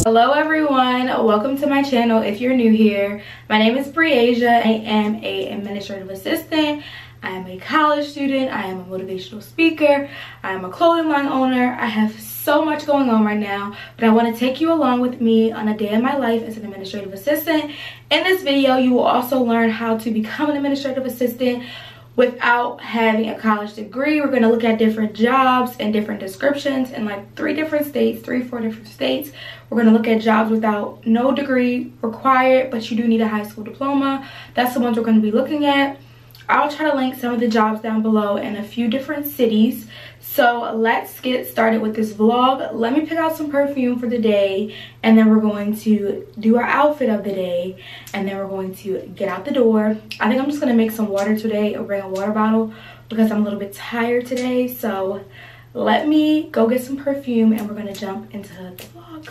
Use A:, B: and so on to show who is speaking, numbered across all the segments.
A: Hello everyone, welcome to my channel. If you're new here, my name is Briasia. I am an administrative assistant. I am a college student. I am a motivational speaker. I am a clothing line owner. I have so much going on right now, but I want to take you along with me on a day in my life as an administrative assistant. In this video, you will also learn how to become an administrative assistant without having a college degree. We're going to look at different jobs and different descriptions in like 4 different states. We're going to look at jobs without no degree required, but you do need a high school diploma. That's the ones we're going to be looking at. I'll try to link some of the jobs down below in a few different cities. So let's get started with this vlog. Let me pick out some perfume for the day, and then we're going to do our outfit of the day, and then we're going to get out the door. I think I'm just going to make some water today or bring a water bottle because I'm a little bit tired today. So let me go get some perfume and we're going to jump into the vlog.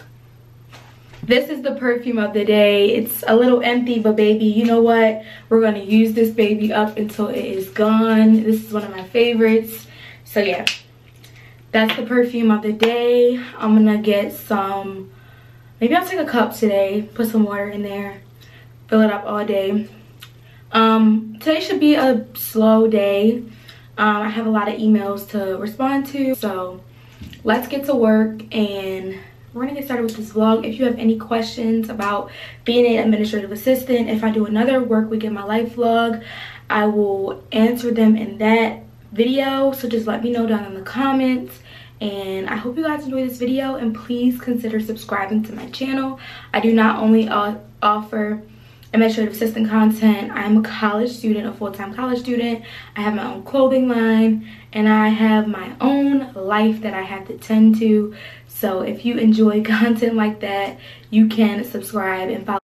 A: This is the perfume of the day. It's a little empty, but baby, you know what? We're going to use this baby up until it is gone. This is one of my favorites. So yeah, that's the perfume of the day. I'm going to get some, maybe I'll take a cup today, put some water in there, fill it up all day. Today should be a slow day. I have a lot of emails to respond to. So let's get to work and we're gonna get started with this vlog. If you have any questions about being an administrative assistant, if I do another work week in my life vlog, I will answer them in that video. So just let me know down in the comments. And I hope you guys enjoy this video, and please consider subscribing to my channel. I do not only offer administrative assistant content. I am a college student, a full-time college student. I have my own clothing line, and I have my own life that I have to tend to. So if you enjoy content like that, you can subscribe and follow.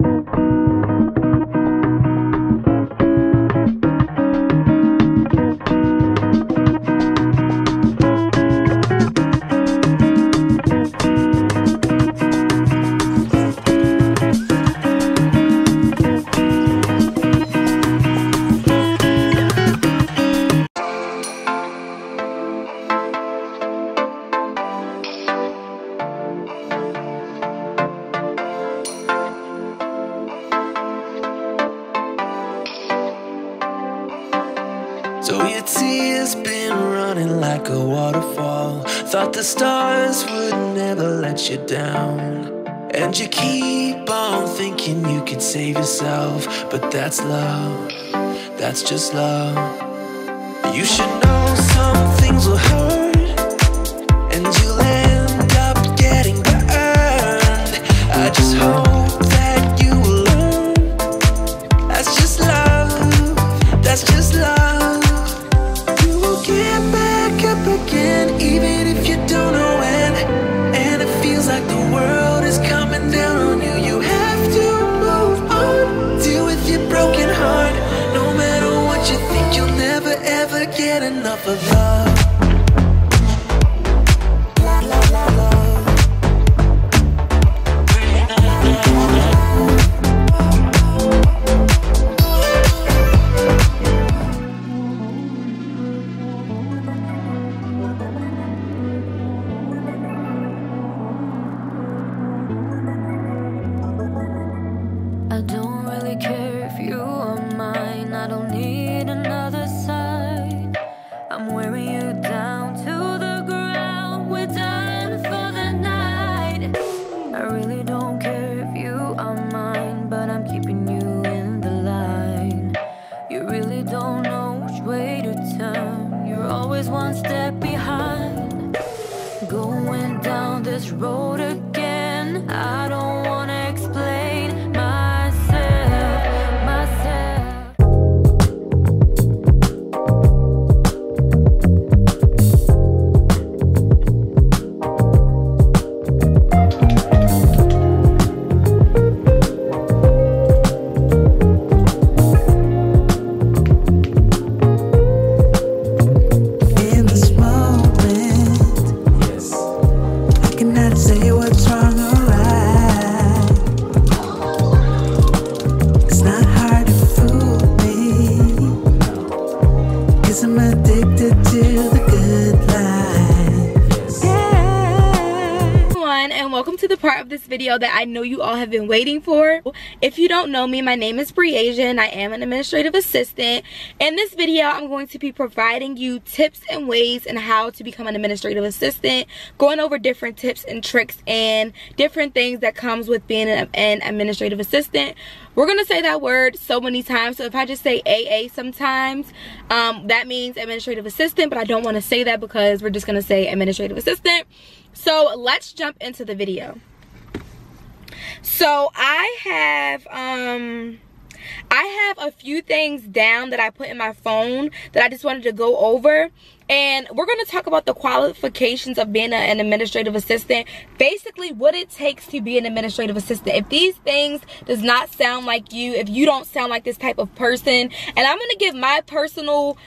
B: So your tears been running like a waterfall. Thought the stars would never let you down, and you keep on thinking you could save yourself. But that's love, that's just love. You should know some things will hurt, and you'll end up getting burned. I just hope that you will learn. That's just love, that's just love. Get back up again, even if you don't know when. And it feels like the world is coming down on you. You have to move on, deal with your broken heart. No matter what you think, you'll never ever get enough of love.
C: I don't really care if you are mine. I don't need another side. I'm wearing you down to the ground. We're done for the night. I really don't care if you are mine, but I'm keeping you in the line. You really don't know which way to turn. You're always one step behind. Going down this road again, I don't wanna explain myself.
A: of this video that I know you all have been waiting for. If you don't know me, my name is Briasia and I am an administrative assistant. In this video, I'm going to be providing you tips and ways and how to become an administrative assistant, going over different tips and tricks and different things that comes with being an administrative assistant. We're going to say that word so many times, so if I just say AA sometimes, that means administrative assistant, but I don't want to say that because we're just going to say administrative assistant. So let's jump into the video. So I have a few things down that I put in my phone that I just wanted to go over. And we're going to talk about the qualifications of being an administrative assistant. Basically, what it takes to be an administrative assistant. If these things does not sound like you, if you don't sound like this type of person, and I'm going to give my personal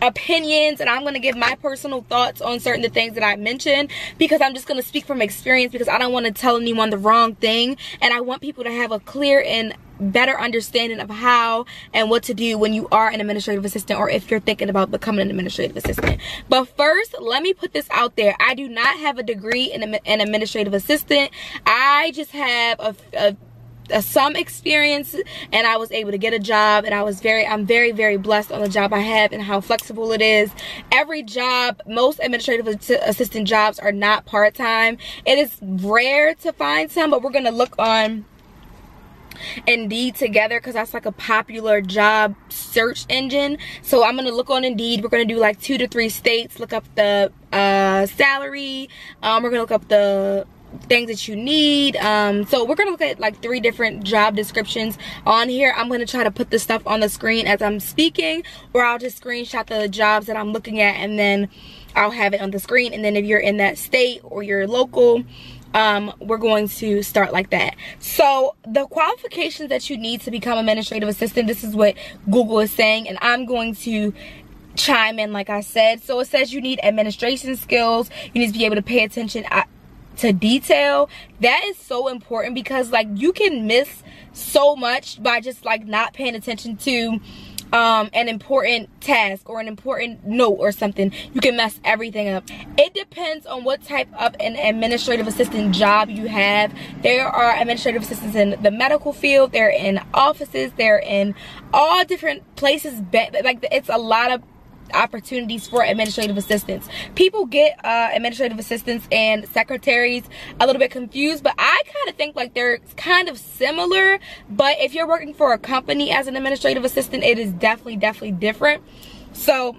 A: opinions and I'm going to give my personal thoughts on certain things that I mentioned, because I'm just going to speak from experience, because I don't want to tell anyone the wrong thing, and I want people to have a clear and better understanding of how and what to do when you are an administrative assistant, or if you're thinking about becoming an administrative assistant. But first, let me put this out there. I do not have a degree in an administrative assistant. I just have some experience, and I was able to get a job, and I'm very, very blessed on the job I have and how flexible it is. Every job, most administrative assistant jobs are not part-time. It is rare to find some, but we're going to look on Indeed together, because that's like a popular job search engine. So I'm going to look on Indeed. We're going to do like 2 to 3 states, look up the salary. We're going to look up the things that you need. So we're going to look at like 3 different job descriptions on here. I'm going to try to put this stuff on the screen as I'm speaking, or I'll just screenshot the jobs that I'm looking at and then I'll have it on the screen. And then if you're in that state or you're local, we're going to start like that. So the qualifications that you need to become administrative assistant, this is what Google is saying, and I'm going to chime in like I said. So it says you need administration skills, you need to be able to pay attention to detail. That is so important, because like you can miss so much by just like not paying attention to an important task or an important note or something. You can mess everything up. It depends on what type of an administrative assistant job you have. There are administrative assistants in the medical field, they're in offices, they're in all different places. Like, it's a lot of opportunities for administrative assistants. People get administrative assistants and secretaries a little bit confused, but I kind of think like they're kind of similar. But if you're working for a company as an administrative assistant, it is definitely different. So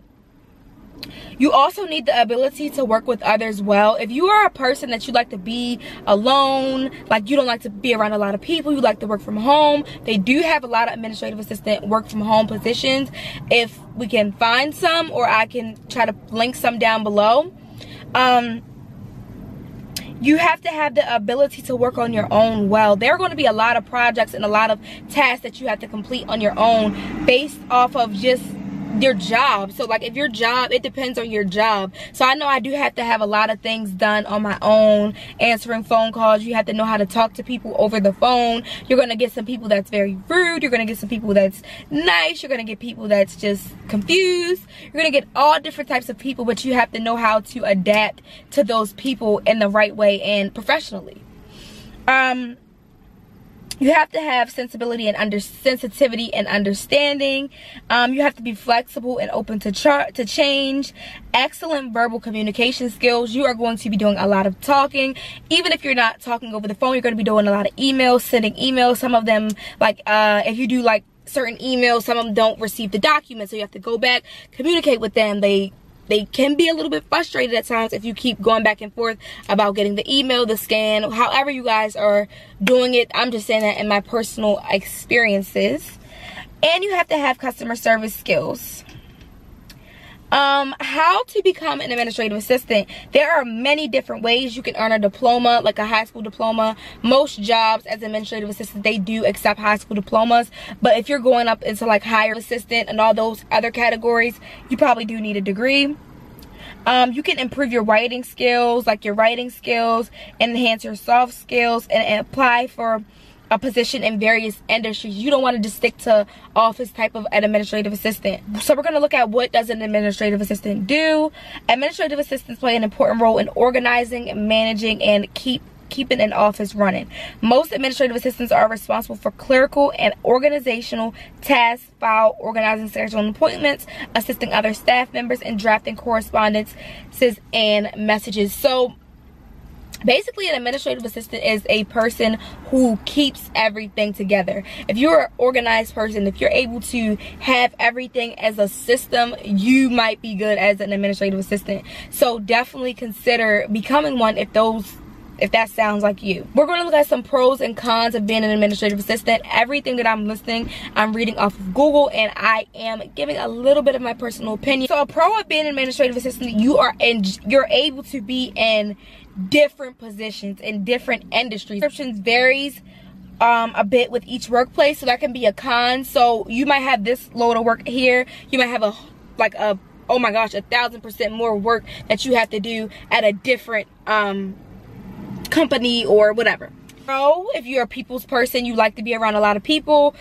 A: you also need the ability to work with others well. If you are a person that you like to be alone, like you don't like to be around a lot of people, you like to work from home, they do have a lot of administrative assistant work from home positions. If we can find some, or I can try to link some down below. You have to have the ability to work on your own well. There are going to be a lot of projects and a lot of tasks that you have to complete on your own based off of just your job. So like if your job, it depends on your job. So I know I do have to have a lot of things done on my own, answering phone calls. You have to know how to talk to people over the phone. You're going to get some people that's very rude. You're going to get some people that's nice. You're going to get people that's just confused. You're going to get all different types of people, but you have to know how to adapt to those people in the right way and professionally. You have to have sensitivity and understanding. You have to be flexible and open to change. Excellent verbal communication skills. You are going to be doing a lot of talking. Even if you're not talking over the phone, you're going to be doing a lot of emails, sending emails. Some of them, like if you do like certain emails, some of them don't receive the document, so you have to go back, communicate with them. They can be a little bit frustrated at times if you keep going back and forth about getting the email, the scan, however you guys are doing it. I'm just saying that in my personal experiences. And you have to have customer service skills. How to become an administrative assistant. There are many different ways. You can earn a diploma, like a high school diploma. Most jobs as administrative assistant, they do accept high school diplomas. But if you're going up into like higher assistant and all those other categories, you probably do need a degree. You can improve your writing skills, enhance your soft skills, and apply for a position in various industries. You don't want to just stick to office type of administrative assistant. So we're going to look at what does an administrative assistant do. Administrative assistants play an important role in organizing, managing, and keeping an office running. Most administrative assistants are responsible for clerical and organizational tasks, file organizing, scheduling appointments, assisting other staff members, and drafting correspondences and messages. So basically, an administrative assistant is a person who keeps everything together. If you're an organized person, if you're able to have everything as a system, you might be good as an administrative assistant. So definitely consider becoming one if that sounds like you. We're going to look at some pros and cons of being an administrative assistant. Everything that I'm listing, I'm reading off of Google, and I am giving a little bit of my personal opinion. So a pro of being an administrative assistant, you're able to be in different positions in different industries. Descriptions varies a bit with each workplace, so that can be a con. So you might have this load of work here, you might have oh my gosh, 1,000% more work that you have to do at a different company or whatever. So if you're a people's person, you like to be around a lot of people,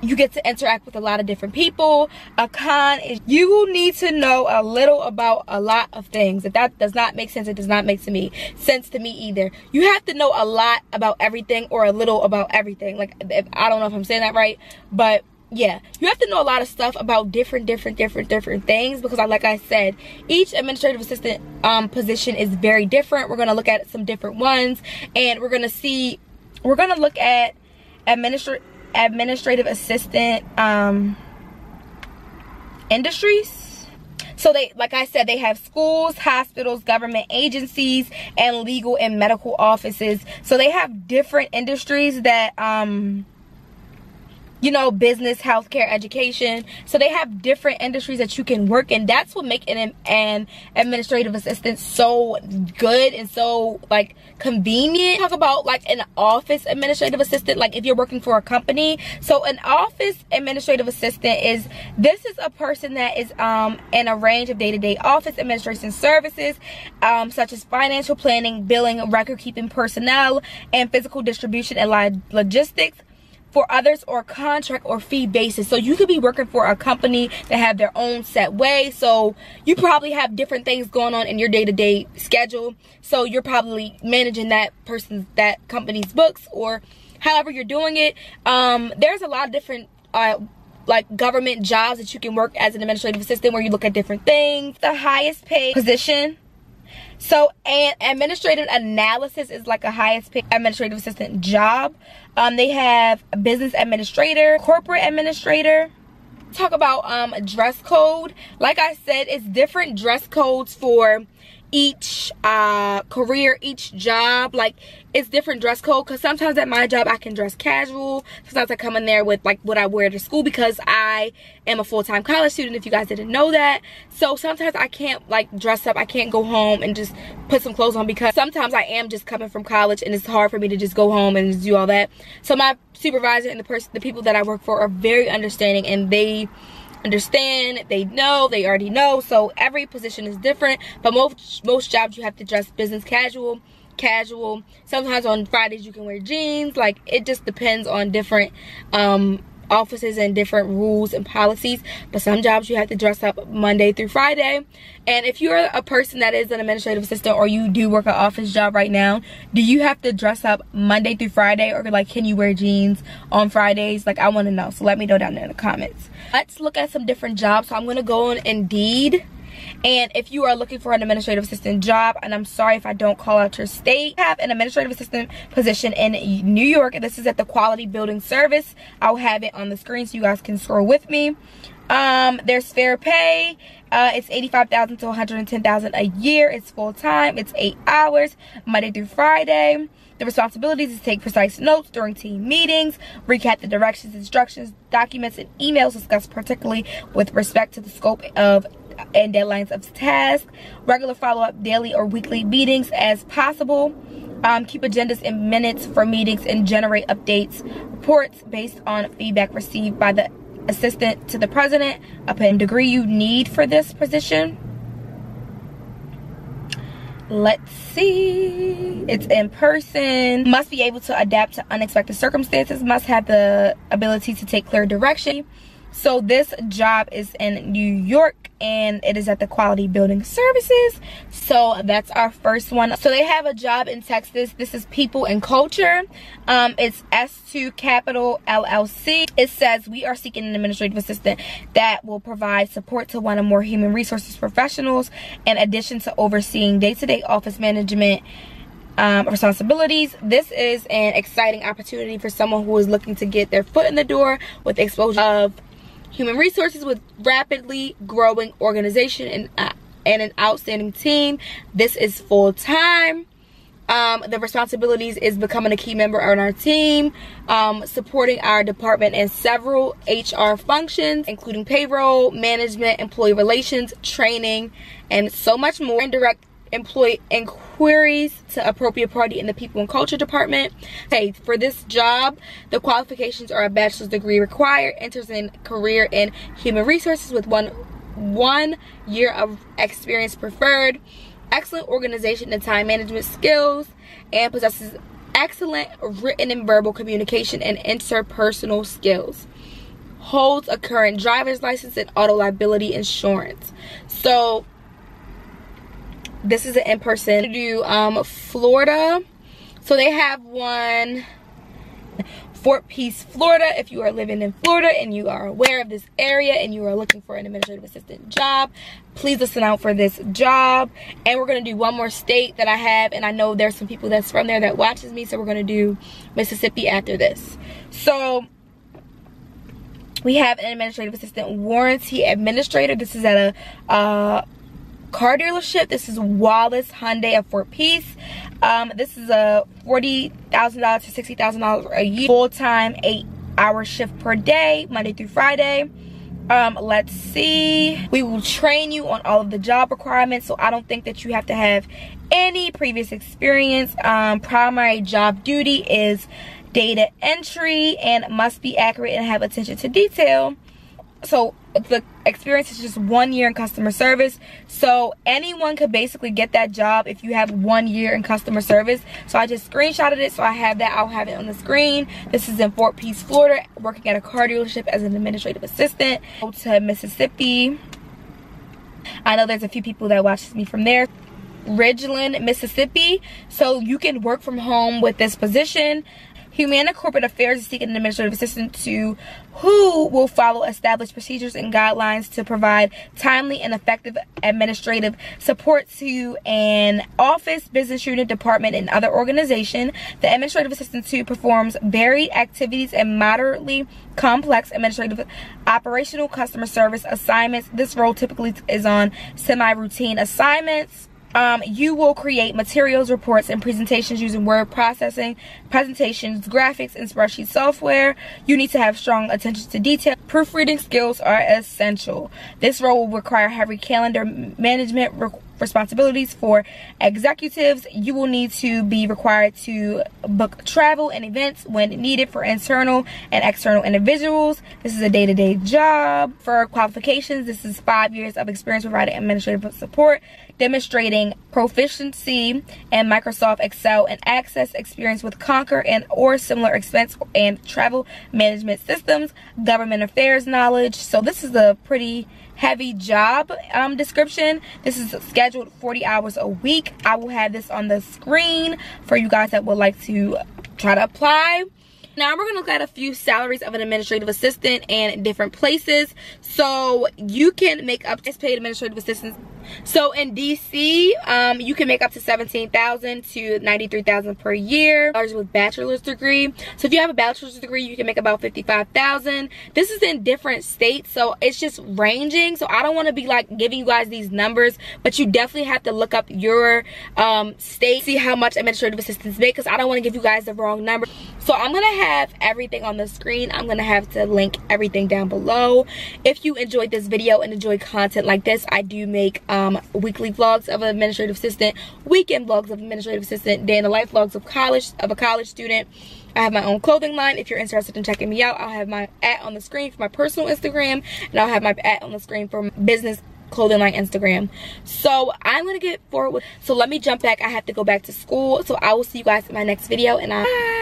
A: you get to interact with a lot of different people. A con is you will need to know a little about a lot of things. If that does not make sense, it does not make sense to me either. You have to know a lot about everything or a little about everything. Like, I don't know if I'm saying that right, but yeah, you have to know a lot of stuff about different things, because like I said, each administrative assistant position is very different. We're going to look at some different ones, and we're going to look at administrative assistant industries. So they, like I said, they have schools, hospitals, government agencies, and legal and medical offices. So they have different industries that you know, business, healthcare, education. So they have different industries that you can work in. That's what makes an administrative assistant so good and so like convenient. Talk about like an office administrative assistant, like if you're working for a company. So an office administrative assistant is a person that is in a range of day-to-day office administration services, such as financial planning, billing, record keeping, personnel, and physical distribution and logistics for others, or contract or fee basis. So you could be working for a company that have their own set way. So you probably have different things going on in your day-to-day schedule. So you're probably managing that company's books, or however you're doing it. There's a lot of different like government jobs that you can work as an administrative assistant, where you look at different things. The highest paid position. So an administrative analysis is like a highest paid administrative assistant job. They have a business administrator, corporate administrator. Talk about dress code. Like I said, it's different dress codes for each career, each job. Like, it's different dress code, because sometimes at my job I can dress casual. Sometimes I come in there with like what I wear to school, because I am a full-time college student, if you guys didn't know that. So sometimes I can't like dress up. I can't go home and just put some clothes on, because sometimes I am just coming from college and it's hard for me to just go home and just do all that. So my supervisor and the people that I work for are very understanding, and they understand, they know, they already know. So every position is different, but most jobs you have to dress business casual. Sometimes on Fridays you can wear jeans. Like, it just depends on different offices and different rules and policies. But some jobs you have to dress up Monday through Friday. And if you're a person that is an administrative assistant, or you do work an office job right now, do you have to dress up Monday through Friday, or like can you wear jeans on Fridays? Like, I want to know, so let me know down there in the comments. Let's look at some different jobs. So I'm going to go on Indeed. And if you are looking for an administrative assistant job, and I'm sorry if I don't call out your state, I have an administrative assistant position in New York. This is at the Quality Building Service. I'll have it on the screen so you guys can scroll with me. There's fair pay. It's $85,000 to $110,000 a year. It's full-time. It's 8 hours, Monday through Friday. The responsibilities is to take precise notes during team meetings, recap the directions, instructions, documents, and emails discussed particularly with respect to the scope of and deadlines of tasks, regular follow-up daily or weekly meetings as possible, keep agendas and minutes for meetings, and generate updates, reports based on feedback received by the assistant to the president. Upon degree you need for this position. Let's see. It's in person. Must be able to adapt to unexpected circumstances. Must have the ability to take clear direction. So this job is in New York, and it is at the Quality Building Services. So that's our first one. So they have a job in Texas. This is People and Culture. It's S2 Capital LLC. It says we are seeking an administrative assistant that will provide support to one or more human resources professionals in addition to overseeing day-to-day office management responsibilities. This is an exciting opportunity for someone who is looking to get their foot in the door with exposure of human resources with rapidly growing organization and an outstanding team. This is full-time. The responsibilities is becoming a key member on our team, supporting our department in several HR functions, including payroll, management, employee relations, training, and so much more. Indirect employee inquiries to appropriate party in the People and Culture department. Okay, for this job, the qualifications are a bachelor's degree required, enters in career in human resources with one year of experience preferred, excellent organization and time management skills, and possesses excellent written and verbal communication and interpersonal skills. Holds a current driver's license and auto liability insurance. So this is an in-person. Do Florida. So they have one, Fort Pierce, Florida. If you are living in Florida and you are aware of this area and you are looking for an administrative assistant job, please listen out for this job. And we're going to do one more state that I have, and I know there's some people that's from there that watches me, so we're going to do Mississippi after this. So we have an administrative assistant warranty administrator. This is at a car dealership. This is Wallace Hyundai of Fort Pierce. This is a $40,000 to $60,000 a year, full-time 8-hour shift per day, Monday through Friday. Let's see, we will train you on all of the job requirements, so I don't think that you have to have any previous experience. Primary job duty is data entry and must be accurate and have attention to detail. So the experience is just 1 year in customer service. So anyone could basically get that job if you have 1 year in customer service. So I just screenshotted it, so I have that. I'll have it on the screen. This is in Fort Pierce, Florida, working at a car dealership as an administrative assistant. Go to Mississippi. I know there's a few people that watches me from there. Ridgeland, Mississippi. So you can work from home with this position. Humana Corporate Affairs is seeking an administrative assistant who will follow established procedures and guidelines to provide timely and effective administrative support to an office, business unit, department, and other organization. The administrative assistant performs varied activities and moderately complex administrative, operational, customer service assignments. This role typically is on semi-routine assignments. You will create materials, reports, and presentations using word processing, presentations, graphics, and spreadsheet software. You need to have strong attention to detail. Proofreading skills are essential. This role will require heavy calendar management responsibilities for executives. You will need to be required to book travel and events when needed for internal and external individuals. This is a day-to-day job. For qualifications, this is 5 years of experience providing administrative support, demonstrating proficiency in Microsoft Excel and Access, experience with Concur and or similar expense and travel management systems, government affairs knowledge. So this is a pretty heavy job description. This is scheduled 40 hours a week. I will have this on the screen for you guys that would like to try to apply. Now we're going to look at a few salaries of an administrative assistant in different places. So you can make up to paid administrative assistants. So in DC, you can make up to $17,000 to $93,000 per year with bachelor's degree. So if you have a bachelor's degree, you can make about $55,000. This is in different states, so it's just ranging. So I don't want to be like giving you guys these numbers, but you definitely have to look up your state, see how much administrative assistants make, because I don't want to give you guys the wrong number. So I'm going to have everything on the screen. I'm going to have to link everything down below. If you enjoyed this video and enjoy content like this, I do make weekly vlogs of an administrative assistant, weekend vlogs of administrative assistant, day in the life vlogs of a college student. I have my own clothing line. If you're interested in checking me out, I'll have my @ on the screen for my personal Instagram, and I'll have my @ on the screen for business clothing line Instagram. So I'm gonna get forward with, so let me jump back. I have to go back to school, so I will see you guys in my next video, and bye.